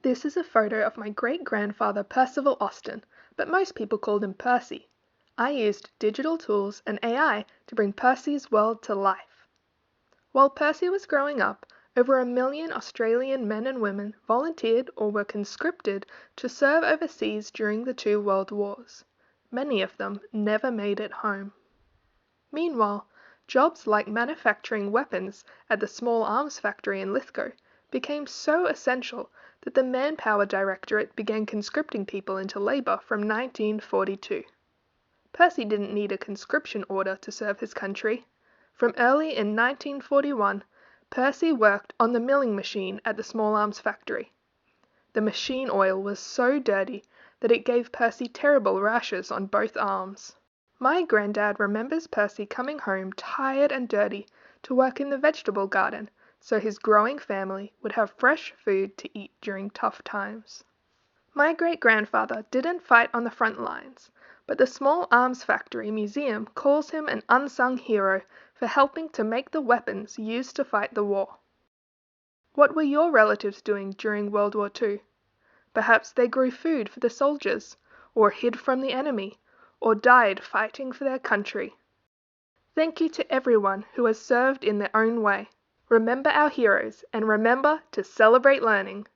This is a photo of my great-grandfather Percival Austin, but most people called him Percy. I used digital tools and AI to bring Percy's world to life. While Percy was growing up, over 1 million Australian men and women volunteered or were conscripted to serve overseas during the 2 World Wars. Many of them never made it home. Meanwhile, jobs like manufacturing weapons at the Small Arms Factory in Lithgow became so essential that the Manpower Directorate began conscripting people into labour from 1942. Percy didn't need a conscription order to serve his country. From early in 1941, Percy worked on the milling machine at the Small Arms Factory. The machine oil was so dirty that it gave Percy terrible rashes on both arms. My granddad remembers Percy coming home tired and dirty to work in the vegetable garden so his growing family would have fresh food to eat during tough times. My great-grandfather didn't fight on the front lines, but the Small Arms Factory Museum calls him an unsung hero for helping to make the weapons used to fight the war. What were your relatives doing during World War II? Perhaps they grew food for the soldiers, or hid from the enemy, or died fighting for their country. Thank you to everyone who has served in their own way. Remember our heroes, and remember to celebrate learning.